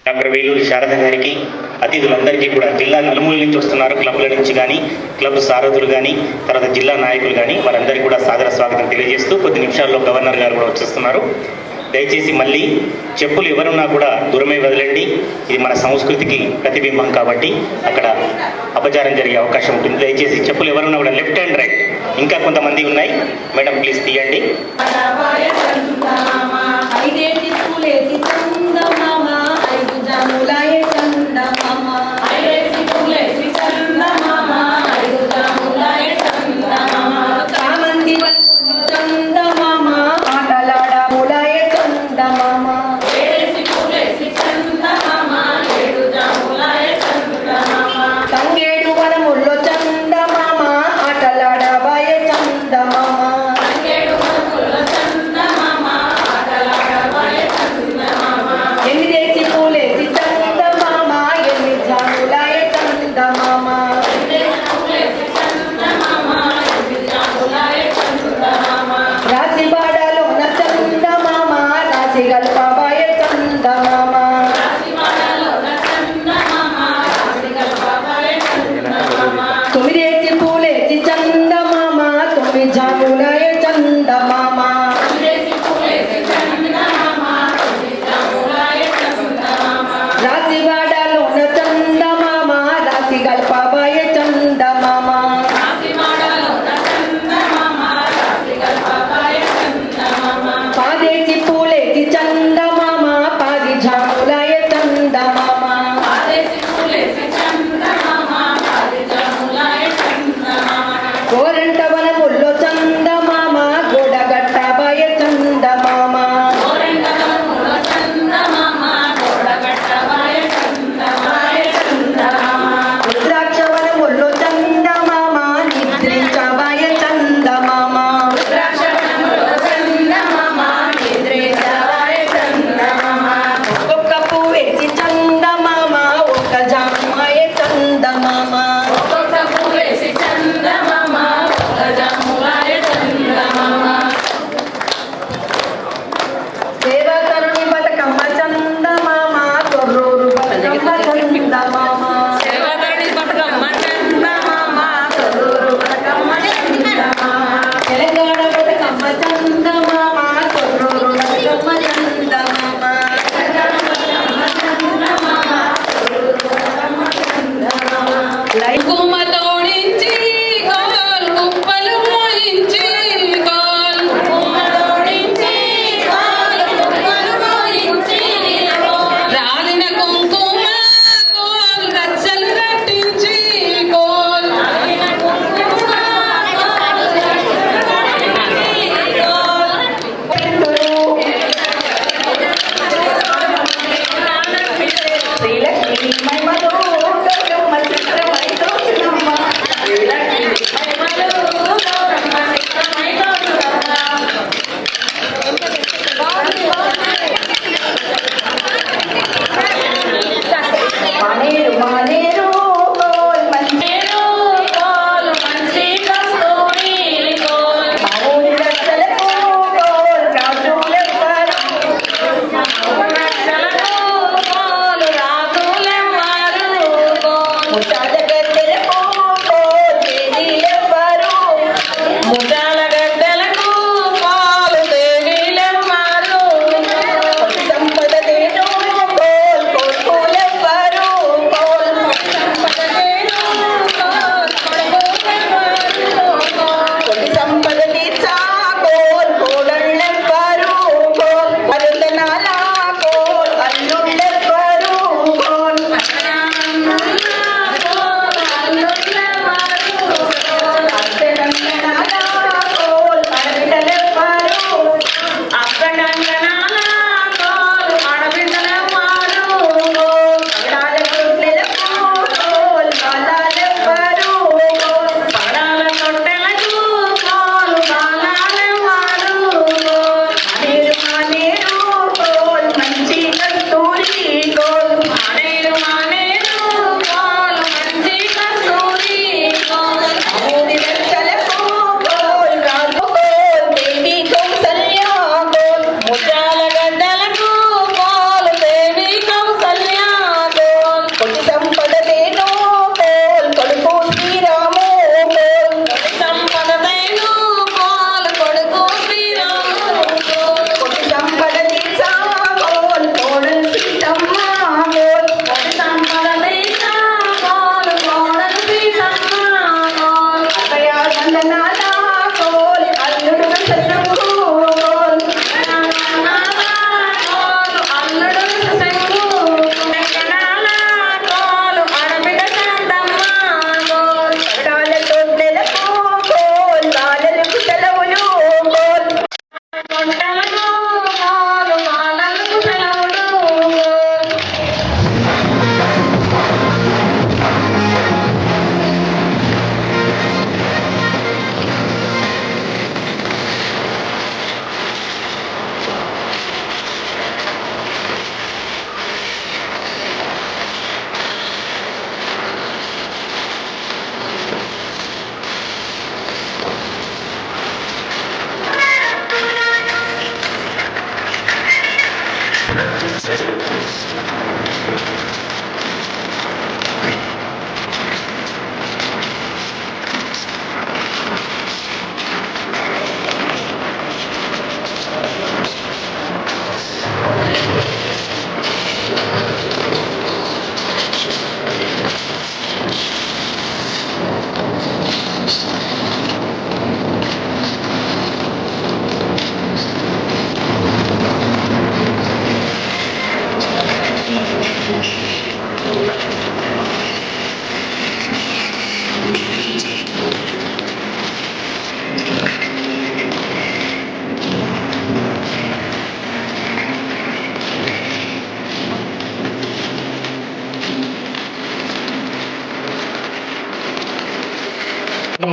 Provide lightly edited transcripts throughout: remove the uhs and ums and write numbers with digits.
Doctor Veluri Sharada గారికి, అతిథులందరికీ కూడా జిల్లా నలుమూల నుంచి వస్తున్నారు, క్లబ్ల నుంచి కానీ, క్లబ్ సారథులు కానీ, తర్వాత జిల్లా నాయకులు కానీ, వారందరికీ కూడా సాదర స్వాగతం తెలియజేస్తూ కొద్ది నిమిషాల్లో గవర్నర్ గారు కూడా వచ్చేస్తున్నారు. దయచేసి మళ్ళీ చెప్పులు ఎవరున్నా కూడా దూరమే వదలండి. ఇది మన సంస్కృతికి ప్రతిబింబం కాబట్టి అక్కడ అపచారం జరిగే అవకాశం ఉంటుంది. దయచేసి చెప్పులు ఎవరున్నా కూడా లెఫ్ట్ అండ్ రైట్. ఇంకా కొంతమంది ఉన్నాయి, మేడం ప్లీజ్ తీయండి. చంద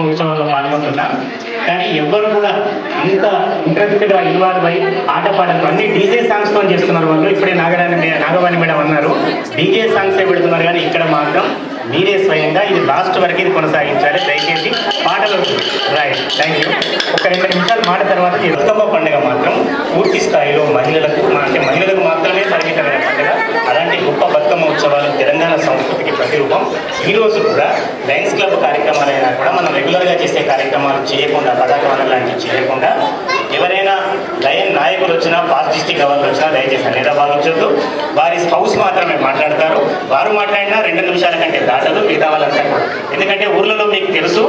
ఉత్సవంలో పాల్గొంటున్నాం. కానీ ఎవ్వరు కూడా ఇంత ఇంట్రెస్ట్గా ఇన్వాల్వ్ అయ్యి ఆటపాటలు అన్ని డీజే సాంగ్స్ తో చేస్తున్నారు. వాళ్ళు ఇప్పుడే నాగవాణి మేడం అన్నారు డీజే సాంగ్సే పెడుతున్నారు, కానీ ఇక్కడ మాత్రం మీరే స్వయంగా ఇది లాస్ట్ వరకు ఇది కొనసాగించాలి. దయచేసి పాటలు రైట్. Thank you. ఒక 2 నిమిషాలు మాట తర్వాత బతుకమ్మ పండుగ మాత్రం పూర్తి స్థాయిలో మహిళలకు మాత్రమే పరిమితమైన పండుగ. అలాంటి గొప్ప బతుకమ్మ ఉత్సవాలు తెలంగాణ సంస్కృతికి ప్రతిరూపం. ఈరోజు కూడా లయన్స్ క్లబ్ కార్యక్రమాలైనా కూడా మనం రెగ్యులర్గా చేసే కార్యక్రమాలు చేయకుండా, పతాక వనం లాంటివి చేయకుండా, ఎవరైనా లయన్ నాయకులు వచ్చినా, పాస్ డిస్ట్రిక్ట్ లెవెల్ వచ్చినా దయచేసి అనేది భావించొద్దు. వారి స్పౌస్ మాత్రమే మాట్లాడతారు. వారు మాట్లాడినా 2 నిమిషాల కంటే దాటదు మిగతా వాళ్ళంతా కూడా. ఎందుకంటే ఊర్లలో మీకు తెలుసు,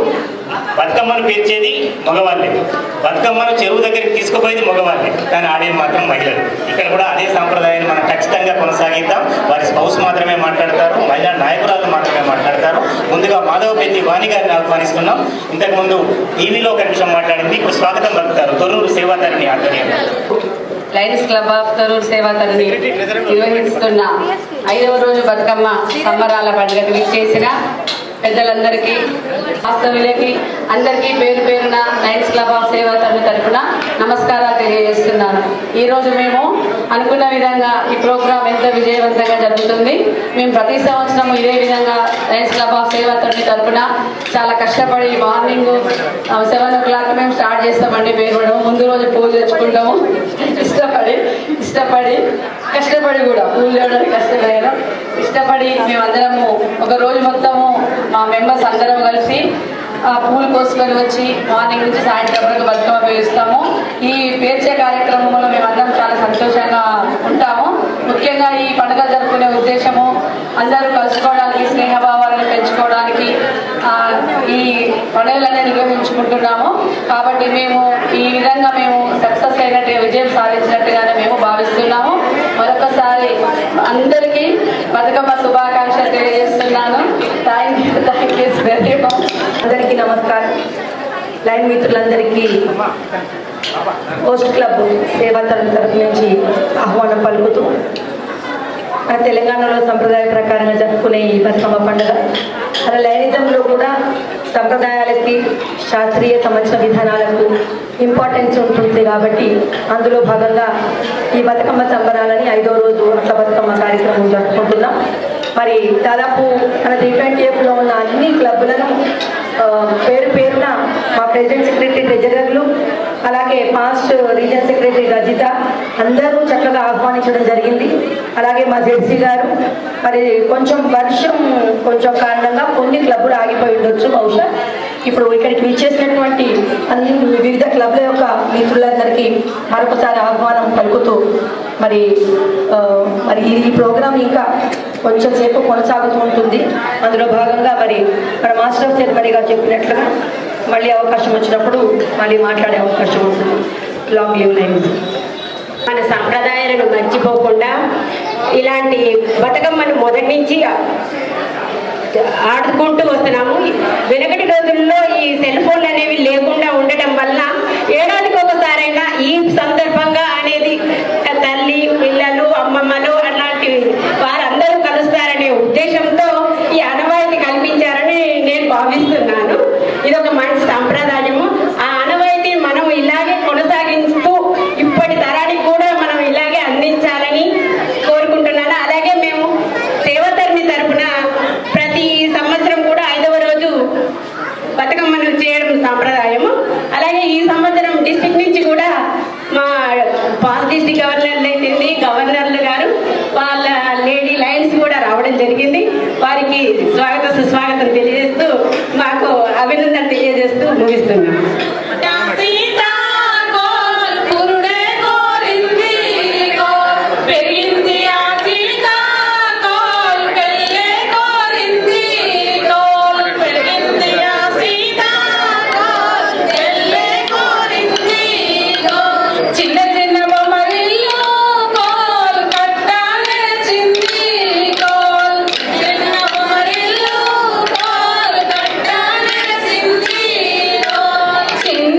బతుకమ్మను పేర్చేది మగవాళ్ళే, బతుకమ్మను చెరువు దగ్గరికి తీసుకుపోయేది మగవాళ్ళే, కానీ ఆడేది మాత్రం మహిళలు. ఇక్కడ కూడా అదే సాంప్రదాయాన్ని మనం ఖచ్చితంగా కొనసాగిద్దాం. వారి స్పౌస్ మాత్రమే మాట్లాడతారు, మహిళా నాయకురాలు మాత్రమే మాట్లాడతారు. ముందుగా మాధవపెద్ది వాణి గారిని ఆహ్వానిస్తున్నాం. ఇంతకుముందు టీవీలో ఒక నిమిషం మాట్లాడింది, ఇప్పుడు స్వాగతం పలుకుతారు తొర్రూరు సేవాతరణి ఆధ్వర్యంలో. లయన్స్ క్లబ్ ఆఫ్ తొర్రూరు సేవాతరణి నిర్వహిస్తున్న 5వ రోజు బతుకమ్మ సంబరాల పండుగకు విచ్చేసిన పెద్దలందరికీ, వాస్తవులకి అందరికీ పేరు పేరున లయన్స్ క్లబ్ ఆఫ్ సేవాతరణి తరఫున నమస్కారాలు తెలియజేస్తున్నాను. ఈరోజు మేము అనుకున్న విధంగా ఈ ప్రోగ్రాం ఎంతో విజయవంతంగా జరుగుతుంది. మేము ప్రతి సంవత్సరం ఇదే విధంగా లయన్స్ క్లబ్ ఆఫ్ సేవాతరణి తరఫున చాలా కష్టపడి మార్నింగ్ 7 o'clock మేము స్టార్ట్ చేస్తామండి. పేరు ముందు రోజు పూలు తెచ్చుకుంటాము. కష్టపడి కూడా పూలు చేయడానికి ఇష్టపడి మేమందరము ఒక రోజు మొత్తము మా మెంబర్స్ అందరం కలిసి పూలు కోసుకొని వచ్చి మార్నింగ్ నుంచి సాయంత్రం వరకు బతుకమ్మ పేరుస్తాము. ఈ పేర్చే కార్యక్రమంలో మేమందరం చాలా సంతోషంగా ఉంటాము. ముఖ్యంగా ఈ పండుగ జరుపుకునే ఉద్దేశము అందరూ కలుసుకోవడానికి, స్నేహభావాలను పెంచుకోవడానికి ఈ పండుగలనే నిర్వహించుకుంటున్నాము. కాబట్టి మేము ఈ విధంగా మేము సక్సెస్ అయినట్టుగా, విజయం సాధించినట్టుగానే మేము భావిస్తున్నాము. మరొకసారి అందరికీ బతుకమ్మ శుభాకాంక్షలు తెలియజేస్తున్నాను. Thank you very much. అందరికీ నమస్కారం. లైన్ మిత్రులందరికీ పోస్ట్ క్లబ్ సేవాతరణి తరఫు నుంచి ఆహ్వానం పలుకుతూ, మన తెలంగాణలో సంప్రదాయ ప్రకారంగా జరుపుకునే ఈ బతుకమ్మ పండుగ మన లైనిజంలో కూడా సంప్రదాయాలకి, శాస్త్రీయ సంబంధించిన విధానాలకు ఇంపార్టెన్స్ ఉంటుంది. కాబట్టి అందులో భాగంగా ఈ బతుకమ్మ సంబరాలని 5వ రోజు అట్ల బతుకమ్మ కార్యక్రమం జరుపుకుంటున్నాం. మరి దాదాపు మన G20Fలో ఉన్న అన్ని క్లబ్లను పేరు పేరున మా ప్రెసిడెంట్, సెక్రటరీ, ట్రెజరర్లు, అలాగే పాస్ట్ రీజన్ సెక్రటరీ రజిత అందరూ చక్కగా ఆహ్వానించడం జరిగింది. అలాగే మా జెడ్సీ గారు. మరి కొంచెం కారణంగా కొన్ని క్లబ్బులు ఆగిపోయి ఉండొచ్చు బహుశా. ఇప్పుడు ఇక్కడికి విచ్చేసినటువంటి అన్ని వివిధ క్లబ్ల యొక్క మిత్రులందరికీ మరొకసారి ఆహ్వానం పలుకుతూ మరి ఈ ప్రోగ్రాం ఇంకా కొంచెం సేపు కొనసాగుతూ ఉంటుంది. అందులో భాగంగా మరి మన మాస్టర్ ఆఫ్ సెరమనీ గారు చెప్పినట్లుగా మళ్ళీ అవకాశం వచ్చినప్పుడు మళ్ళీ మాట్లాడే అవకాశం ఉంటుంది. Long live lines. మన సంప్రదాయాలను మర్చిపోకుండా ఇలాంటి బతుకమ్మను మొదటి నుంచి ఆడుకుంటూ వస్తున్నాము. వెనకటి రోజుల్లో ఈ సెల్ ఫోన్లు అనేవి లేకుండా ఉండటం వల్ల ఏడాదికి ఒకసారైనా ఈ సందర్భంగా అనేది తల్లి, పిల్లలు, అమ్మమ్మలు అలాంటి వారందరూ కలుస్తారనే ఉద్దేశంతో ఈ ఆనవాయితీ కల్పించారని నేను భావిస్తున్నాను. ఇది ఒక మంచి సంప్రదాయము. ఆ ఆనవాయితీ మనం ఇలాగే కొనసాగిస్తూ ఇప్పటి తరానికి కూడా మనం ఇలాగే అందించాలని కోరుకుంటున్నాను. అలాగే మేము సేవాతరణి తరఫున ప్రతి సంవత్సరం కూడా 5వ రోజు బతుకమ్మను చేయడం సాంప్రదాయము. అలాగే ఈ సంవత్సరం డిస్ట్రిక్ట్ నుంచి కూడా మా పాస్ డిస్ట్రిక్ట్ గవర్నర్లు అయితే గవర్నర్లు గారు జరిగింది. వారికి స్వాగత సుస్వాగతం తెలియజేస్తూ మాకు అభినందన తెలియజేస్తూ ముగిస్తున్నాం. చిన్న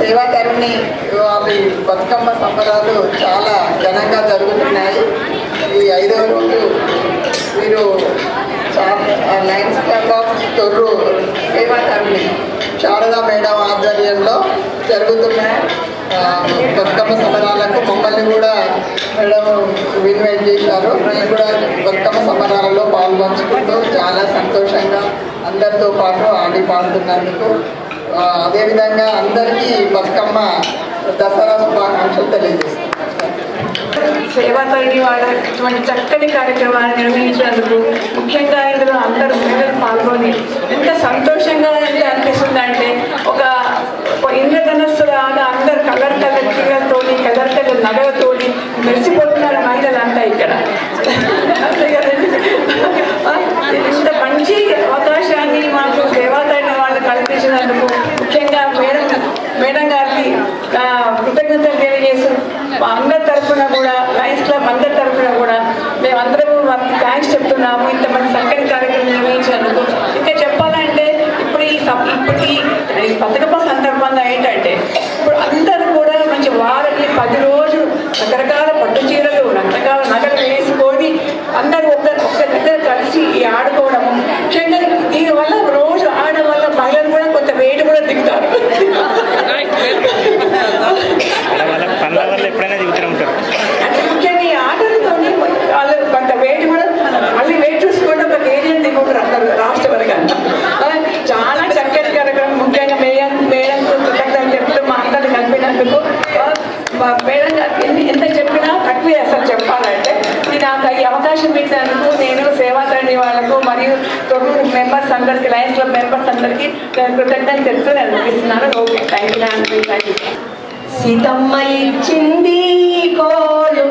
సేవాతరుణి వారి బతుకమ్మ సంబరాలు చాలా ఘనంగా జరుగుతున్నాయి. ఈ 5వ రోజు వీరు lions club of Thorru Sevatharuni Sharada madam ఆధ్వర్యంలో జరుగుతున్నాయి బతుకమ్మ సంబరాలకు. మమ్మల్ని కూడా మేడం ఇన్వైట్ చేశారు. మేము కూడా బతుకమ్మ సంబరాలలో పాల్పంచుకుంటూ చాలా సంతోషంగా అందరితో పాటు ఆడి పాడుతున్నందుకు, అదేవిధంగా అందరికీ బతుకమ్మ దసరా శుభాకాంక్షలు తెలియజేస్తాం. సేవాతరుణి వాళ్ళ ఇటువంటి చక్కని కార్యక్రమాన్ని నిర్వహించినందుకు ముఖ్యంగా ఇందులో అందరూ మహిళలు పాల్గొని ఎంత సంతోషంగా అనిపిస్తుందంటే ఒక ఇంద్రధనస్సులాగా అందరు కలర్ చీరలతోని కలర్ నగలతోని మెరిసిపోతున్నారు మహిళలంతా ఇక్కడ. అంతే కదండి. ఇంత మంచి అవకాశాన్ని మాకు సేవాతరుణి వాళ్ళు కల్పించినందుకు ముఖ్యంగా మేడం గారికి కృతజ్ఞతలు తెలియజేస్తూ అందరి తరఫున కూడా లయన్స్ క్లబ్ అందరి తరఫున కూడా మేమందరము వారికి థ్యాంక్స్ చెప్తున్నాము ఇంత మంచి చక్కని కార్యక్రమం నిర్వహించినందుకు. ఇంకా చెప్పాలంటే ఇప్పుడు ఈ బతుకమ్మ సందర్భంగా ఏంటంటే ఇప్పుడు అందరూ కూడా మంచి వారాన్ని 10 రోజులు రకరకాల పట్టు చీరలు రకరకాల నగలు వేసుకొని అందరూ ఒక్క దగ్గర కలిసి ఆడుకోవడము. ముఖ్యంగా దీనివల్ల రోజు ఆడడం వల్ల మహిళలు కూడా కొంత వెయిట్ కూడా దిగుతారు. అంటే ముఖ్యంగా ఈ ఆటలతో వాళ్ళు కొంత వెయిట్ కూడా మళ్ళీ వెయిట్ చూసుకుంటే ఒక కేజీని దిగుతారు అందరు రాష్ట్ర వరకు. చాలా చక్కని కార్యక్రమం. ముఖ్యంగా మేడం కృతజ్ఞతలు చెప్తూ మా అందరిని కలిపినందుకు. మేడం ఎంత చెప్పినా తక్కువే అసలు చెప్పాలంటే. నాకు ఈ అవకాశం ఇచ్చినందుకు నేను సేవాతరుణి వాళ్ళకు మరియు తొర్రూరు మెంబర్స్ అందరికీ లయన్స్ క్లబ్ మెంబర్స్ అందరికీ నేను కృతజ్ఞతలు చెప్తూ నేను ముగిస్తున్నాను. Okay, thank you. సీతమ్మ ఇచ్చింది కోలు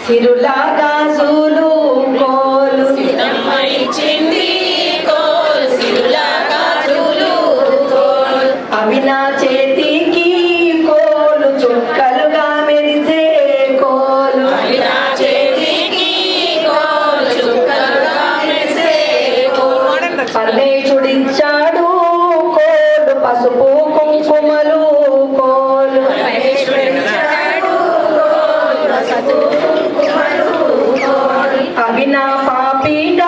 సిరులా గాజులు కోలు, సీతమ్మ ఇచ్చింది కోలు సిరులా గాజులు కోలు, అవి నా చేతికి కోలు చుక్కలుగా మెరిసే కోలు, అవి నా చేతికి కోలు చుక్కలుగా మెరిసే కోలు, పరమేశుడిచ్చాడు కోలు పసుపు కుంకుమలు కోలు, అవి నా పాపిట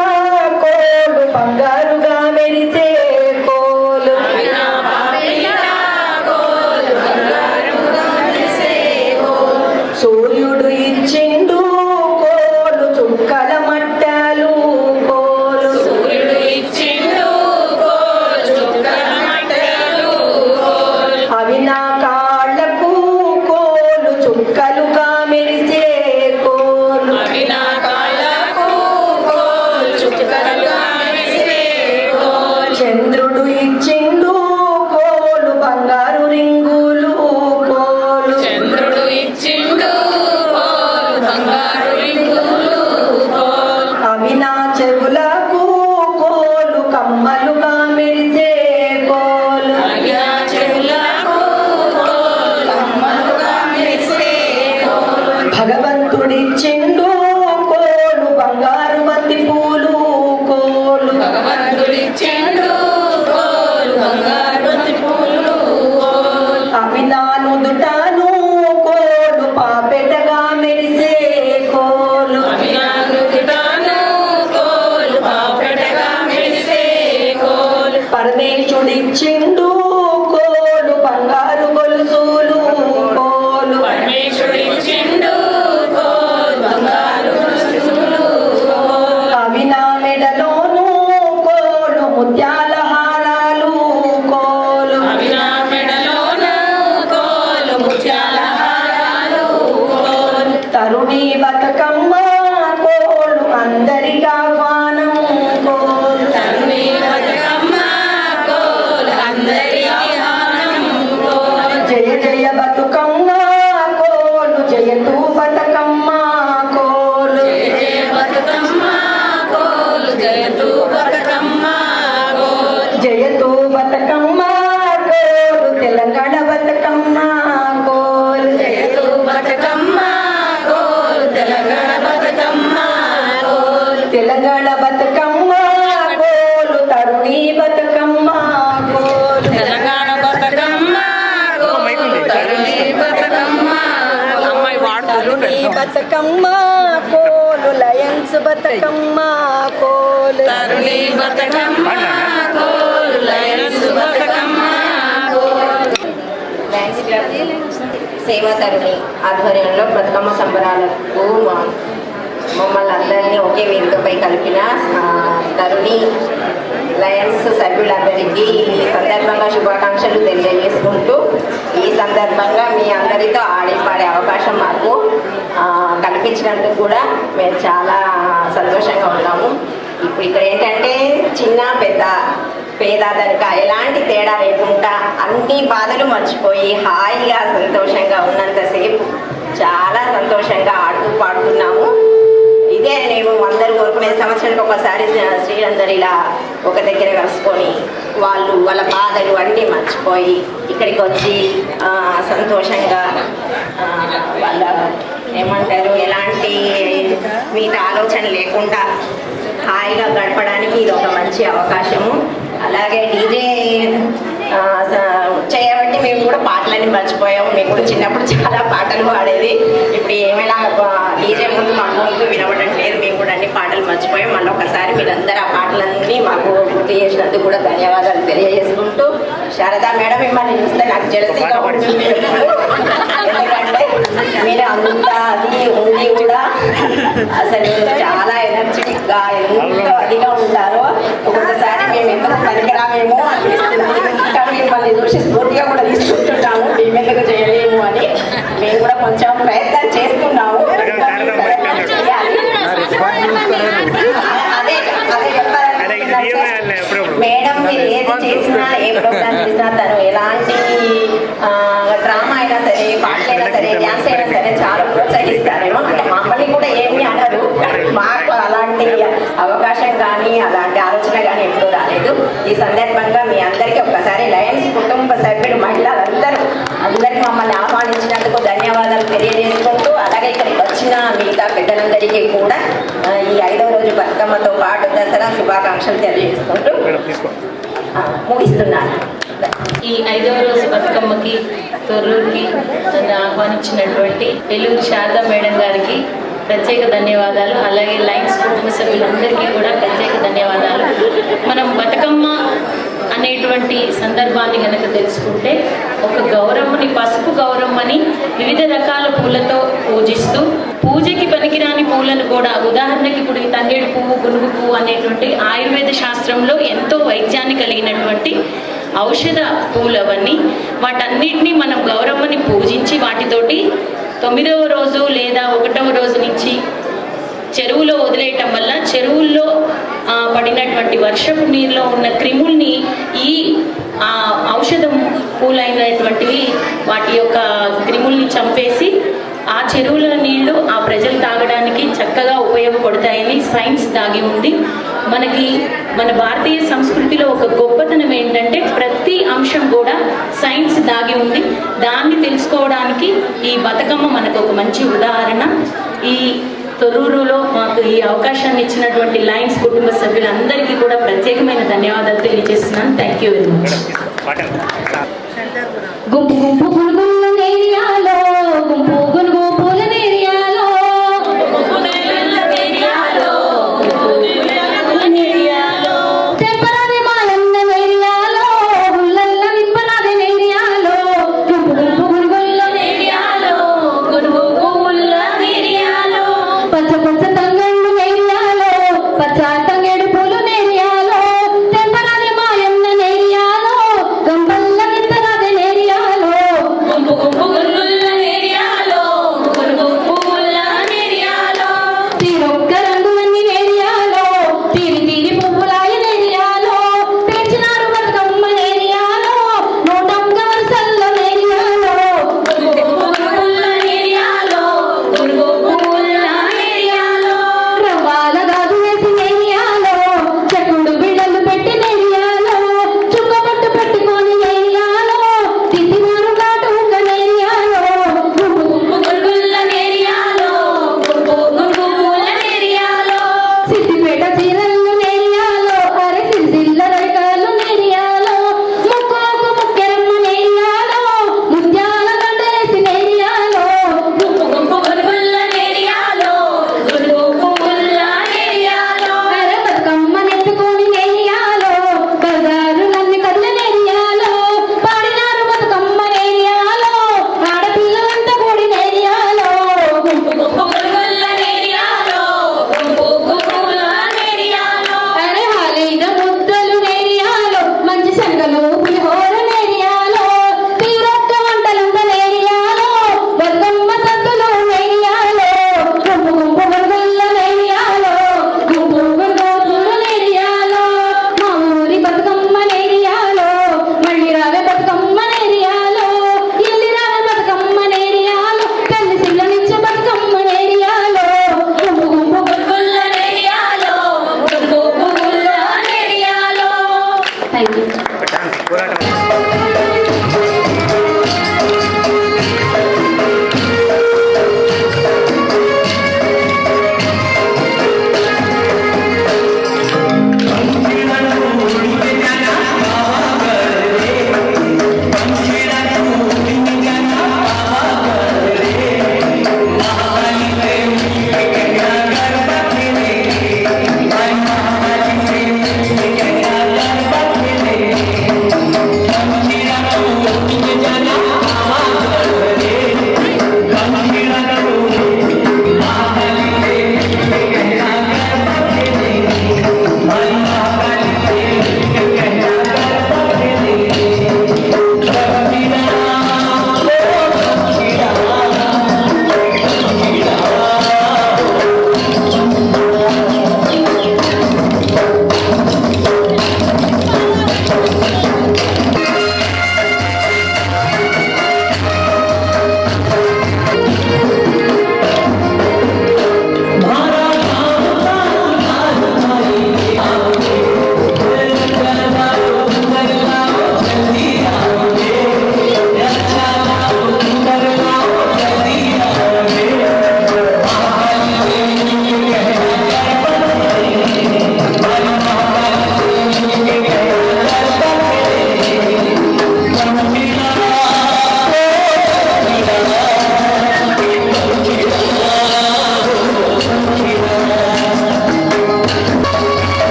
కోలు బంగారుగా మెరిసే కోలు, తరుణి బతుకమ్మ కోలు లయన్స్ బతుకమ్మ కోలు తరుణి బతుకమ్మ కోలు లయన్స్ బతుకమ్మ లయన్స్ క్లబ్ సేవా తరుణి ఆధ్వర్యంలో బతుకమ్మ సంబరాలకు మమ్మల్ని అందరినీ ఒకే వేదికపై కలిపిన తరుణి లయన్స్ సభ్యులందరికీ ఈ సందర్భంగా శుభాకాంక్షలు తెలియజేసుకుంటూ ఈ సందర్భంగా మీ అందరితో ఆడి పాడే అవకాశం మాకు కల్పించినందుకు కూడా మేము చాలా సంతోషంగా ఉన్నాము. ఇప్పుడు ఇక్కడ ఏంటంటే చిన్న పెద్ద పేద ధనిక ఎలాంటి తేడా లేకుండా అన్ని బాధలు మర్చిపోయి హాయిగా సంతోషంగా ఉన్నంతసేపు చాలా సంతోషంగా ఆడుతూ పాడుతున్నాము. ఇదే మేము అందరూ కోరుకునే సంవత్సరానికి ఒకసారి స్త్రీలందరూ ఇలా ఒక దగ్గర కలుసుకొని వాళ్ళ బాధలు అన్నీ మర్చిపోయి ఇక్కడికి వచ్చి సంతోషంగా వాళ్ళ ఏమంటారు ఎలాంటి మిగతా ఆలోచన లేకుండా హాయిగా గడపడానికి ఇది ఒక మంచి అవకాశము. అలాగే డీజే చేయబట్టి మేము కూడా పాటలన్నీ మర్చిపోయాము. మేము కూడా చిన్నప్పుడు చాలా పాటలు పాడేది. ఇప్పుడు ఏమైనా డీజే ముందు మా ముందు వినబడట్లేదు. మేము కూడా అన్ని పాటలు మర్చిపోయాం. మళ్ళీ ఒకసారి మీరందరూ ఆ పాటలన్నీ మాకు గుర్తు చేసినందుకు కూడా ధన్యవాదాలు తెలియజేసుకుంటూ శారదా మేడం మిమ్మల్ని చూస్తే నాకు జలసీగా ఉంటుంది. ఎందుకంటే మీరు అంత అది ఉండి కూడా అసలు చాలా ఎనర్జెటిక్గా ఎంతో అదిగా ఉంటారో ఒక్కొక్కసారి మేము ఎంత పనికిరామేమో అనిపిస్తుంది. కానీ మిమ్మల్ని చూసి స్ఫూర్తిగా కూడా తీసుకుంటున్నాము. మేము ఎందుకు చేయలేము అని మేము కూడా కొంచెం ప్రయత్నం చేస్తున్నాము. అదే మేడం మీరు ఏది చేసినా ఏ ప్రోగ్రామ్ చేసినా తను ఎలాంటి డ్రామా అయినా సరే పాటలైనా సరే డ్యాన్స్ అయినా సరే చాలా ప్రోత్సహిస్తారేమో. అంటే మమ్మల్ని కూడా ఏమీ అనరు. మాకు అలాంటి అవకాశం కానీ అలాంటి ఆలోచన కానీ ఎప్పుడూ రాలేదు. ఈ సందర్భంగా మీ అందరికీ ఒక్కసారి లయన్స్ కుటుంబ సభ్యులు అందరికీ మమ్మల్ని ఆహ్వానించినందుకు ధన్యవాదాలు తెలియజేసుకుంటూ అలాగే ఇక్కడికి వచ్చిన మిగతా పెద్దలందరికీ కూడా ఈ 5వ రోజు బతుకమ్మతో పాటు దసరా శుభాకాంక్షలు తెలియజేసుకుంటూ ముగిస్తున్నాను. ఈ 5వ రోజు బతుకమ్మకి తొర్రూరుకి నన్ను ఆహ్వానించినటువంటి ఏలూరు శారదా మేడం గారికి ప్రత్యేక ధన్యవాదాలు. అలాగే లయన్స్ కుటుంబ సభ్యులందరికీ కూడా ప్రత్యేక ధన్యవాదాలు. మనం బతుకమ్మ అనేటువంటి సందర్భాన్ని కనుక తెలుసుకుంటే ఒక గౌరమ్మని పసుపు గౌరమ్మని వివిధ రకాల పూలతో పూజిస్తూ పూజకి పనికిరాని పూలను కూడా ఉదాహరణకి ఇప్పుడు తంగేడు పువ్వు గునుగు పువ్వు అనేటువంటి ఆయుర్వేద శాస్త్రంలో ఎంతో వైద్యాన్ని కలిగినటువంటి ఔషధ పూలు అవన్నీ వాటన్నిటినీ మనం గౌరమ్మని పూజించి వాటితోటి 9వ రోజు లేదా 1వ రోజు నుంచి చెరువులో వదిలేయటం వల్ల చెరువుల్లో పడినటువంటి వర్షపు నీరులో ఉన్న క్రిముల్ని ఈ ఔషధం పూలైనటువంటివి వాటి యొక్క క్రిముల్ని చంపేసి ఆ చెరువుల నీళ్లు ఆ ప్రజలు తాగడానికి చక్కగా ఉపయోగపడతాయని సైన్స్ దాగి ఉంది. మన భారతీయ సంస్కృతిలో ఒక గొప్పతనం ఏంటంటే ప్రతి అంశం కూడా సైన్స్ దాగి ఉంది. దాన్ని తెలుసుకోవడానికి ఈ బతుకమ్మ మనకు ఒక మంచి ఉదాహరణ. ఈ తొర్రూరులో మాకు ఈ అవకాశాన్ని ఇచ్చినటువంటి లయన్స్ కుటుంబ సభ్యులందరికీ కూడా ప్రత్యేకమైన ధన్యవాదాలు తెలియజేస్తున్నాను. Thank you very much. గుంపు గుంపు పురుగుల నేరియాలో గుంపు గునుగు పూల నేరియాలో తెప్పరాది మాలన్న నేరియాలో గుళ్ళల్ల విప్పరాది నేరియాలో గుంపు గుంపు గురుగుల నేరియాలో గునుగు పువ్వుల నేరియాలో పచ్చ పచ్చ తంగళ్ళు నేరియాలో పచ్చ తంగేడు పూలు నేరియాలో తెప్పరాది మాయన్న నేరియాలో గంపల్ల విత్తరాది నేరియాలో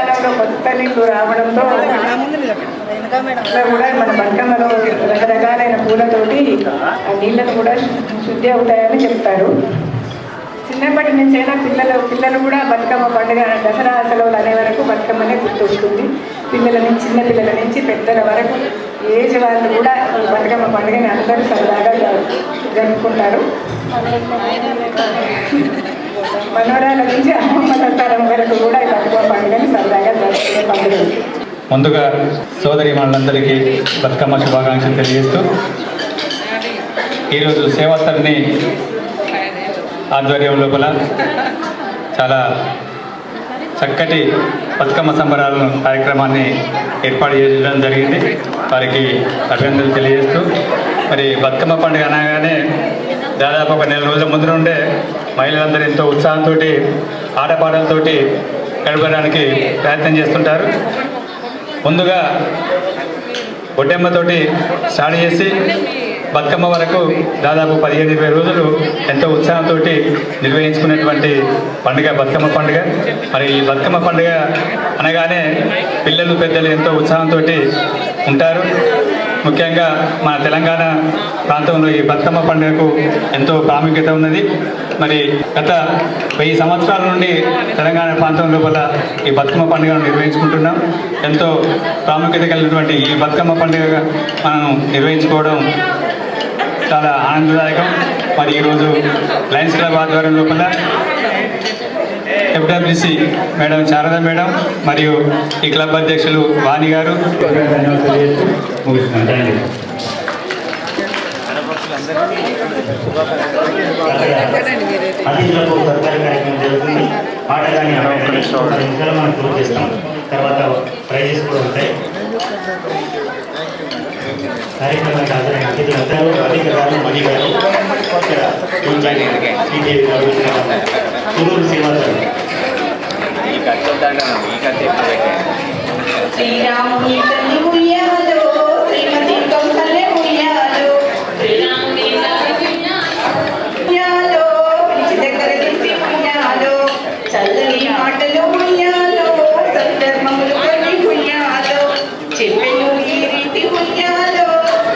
తెలంగాణలో కొత్త నీళ్ళు రావడంతో కూడా మన బతుకమ్మలో రకరకాలైన పూలతోటి ఆ నీళ్ళను కూడా శుద్ధి అవుతాయని చెప్తారు. చిన్నప్పటి నుంచైనా పిల్లలు కూడా బతుకమ్మ పండుగ దసరా సెలవులు అనే వరకు బతుకమ్మనే గుర్తొస్తుంది. చిన్న పిల్లల నుంచి పెద్దల వరకు ఏజ్ వాళ్ళు కూడా ఈ బతుకమ్మ పండుగని అందరూ సరదాగా జరుపుకుంటారు. మనవరాల నుంచి అమ్మమ్మల తరం వరకు కూడా ఈ బతుకమ్మ పండుగని సరదాగా జరుపుకునే పండుగ. ముందుగా సోదరి మనందరికీ బతుకమ్మ శుభాకాంక్షలు తెలియజేస్తూ ఈరోజు సేవాతరణి ఆధ్వర్యం లోపల చాలా చక్కటి బతుకమ్మ సంబరాలను కార్యక్రమాన్ని ఏర్పాటు చేయడం జరిగింది. వారికి అభినందనలు తెలియజేస్తూ మరి బతుకమ్మ పండుగ అనగానే దాదాపు ఒక నెల రోజుల ముందు నుండే మహిళలందరూ ఎంతో ఉత్సాహంతో ఆటపాటలతోటి గడపడానికి ప్రయత్నం చేస్తుంటారు. ముందుగా ఒడ్డెమ్మతోటి స్టార్ట్ చేసి బతుకమ్మ వరకు దాదాపు 15-20 రోజులు ఎంతో ఉత్సాహంతో నిర్వహించుకునేటువంటి పండుగ బతుకమ్మ పండుగ. మరి ఈ బతుకమ్మ పండుగ అనగానే పిల్లలు పెద్దలు ఎంతో ఉత్సాహంతో ఉంటారు. ముఖ్యంగా మన తెలంగాణ ప్రాంతంలో ఈ బతుకమ్మ పండుగకు ఎంతో ప్రాముఖ్యత ఉన్నది. మరి గత 1000 సంవత్సరాల నుండి తెలంగాణ ప్రాంతం లోపల ఈ బతుకమ్మ పండుగను నిర్వహించుకుంటున్నాం. ఎంతో ప్రాముఖ్యత కలిగినటువంటి ఈ బతుకమ్మ పండుగ మనం నిర్వహించుకోవడం చాలా ఆనందదాయకం. మరి ఈరోజు లయన్స్ క్లబ్ ఆధ్వర్యం లోపల FWC మేడం శారద మేడం మరియు ఈ క్లబ్ అధ్యక్షులు వాణి గారు అతిథులకు సత్కార కార్యక్రమం జరుగుతుంది. ఆటగాని మనం క్లోజ్ చేస్తాం. తర్వాత ప్రైజెస్ కూడా ఉంటాయి. కార్యక్రమానికి హాజరైన అతిథులందరూ అధికారులు మణి గారు, శ్రీదేవి గారు, సురూరు సేవాదారు. శ్రీరాముని తల్లి ఉయ్యాలో, శ్రీమతి కౌసల్య ఉయ్యాలో, ఉయ్యాలో, పిలిచి దగ్గర తీసి ఉయ్యాలో, చల్లని మాటలు ఉయ్యాలో, సత్కర్మములు కొన్ని ఉయ్యాలో, చెప్పెను ఈ రీతి ఉయ్యాలో,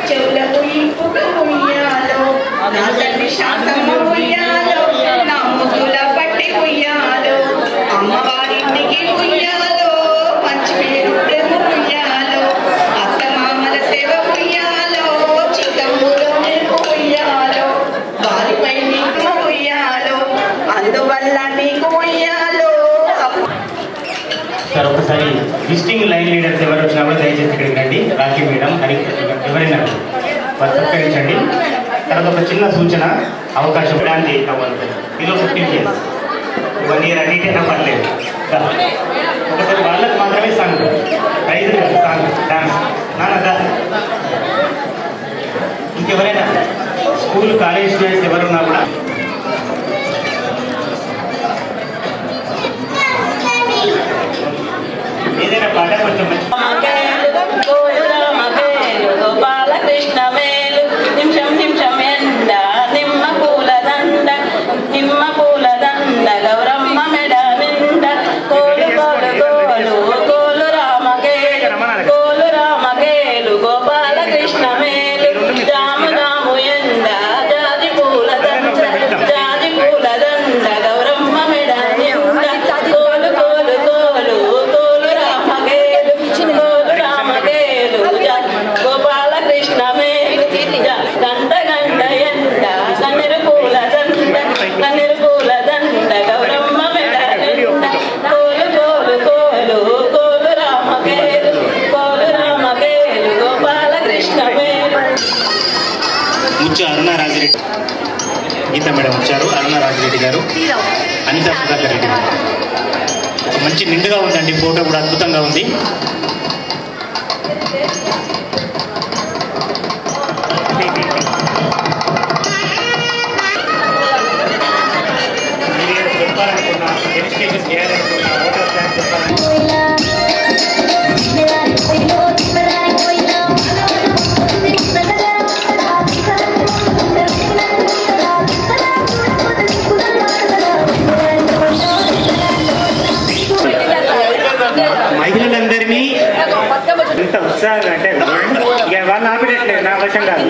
చెవులకు ఇంపుక ఉయ్యాలో, నా తల్లి శాంతమ్మ ఉయ్యాలో, నా ముద్దుల పట్టి ఉయ్యాలో, అమ్మవారింటికి ఉయ్యాలో, మంచి పేరు ఉయ్యాలో, అత్త మామల సేవ ఉయ్యాలో, చిత్తమ్ములో నీకు ఉయ్యాలో, వారిపై నీకు ఉయ్యాలో, అందువల్ల నీకు ఉయ్యాలో. సార్ ఒకసారి విజిటింగ్ లైన్ లీడర్స్ ఎవరు వచ్చినా కూడా దయచేసి ఇక్కడికి రండి. రాఖీ మేడం అని ఎవరైనా వారు సత్కరించండి. తర్వాత ఒక చిన్న సూచన అవకాశం డాన్స్ అవ్వాలి. ఇది 15 years 1 year అడిగితే నా పర్లేదు. ఒకసారి వాళ్ళకి మాత్రమే సాంగ్ ప్రైజ్ సాంగ్ డాన్స్ నాన్నదా. ఇంకెవరైనా స్కూల్ కాలేజ్ స్టూడెంట్స్ ఎవరున్నా కూడా ఏదైనా పాట కొంచెం గోపాలకృష్ణ మేలు నిమిషం నిమిషం ఎండ నిమ్మ పూల దండ గౌరమ్మ మెడ నిండ కోలు కోలు కోలు కోలు రామకేలు గోపాలకృష్ణ మేలు జాము జాము ఎండ జాజి పూల దండ గౌరమ్మ మెడ నిండ కోలు కోలు కోలు కోలు రామకేలు గోపాలకృష్ణ మేలు గంట గంట ఎండ కన్నెరు పూల దండ గౌరమ్మ మెడ నిండ కోలు కోలు కోలు కోలు రామకేలు గోపాలకృష్ణ మేలు. ముచ్చు అరుణ రాజిరెడ్డి గీత మేడం వచ్చారు. అరుణ రాజిరెడ్డి గారు, అనిత సుధాకర్ రెడ్డి గారు. మంచి నిండుగా ఉందండి. ఫోటో కూడా అద్భుతంగా ఉంది. మహిళలందరినీ ఎంత ఉత్సాహంగా అంటే ఇక వాళ్ళు ఆపినట్లేదు నా వశం కాదు.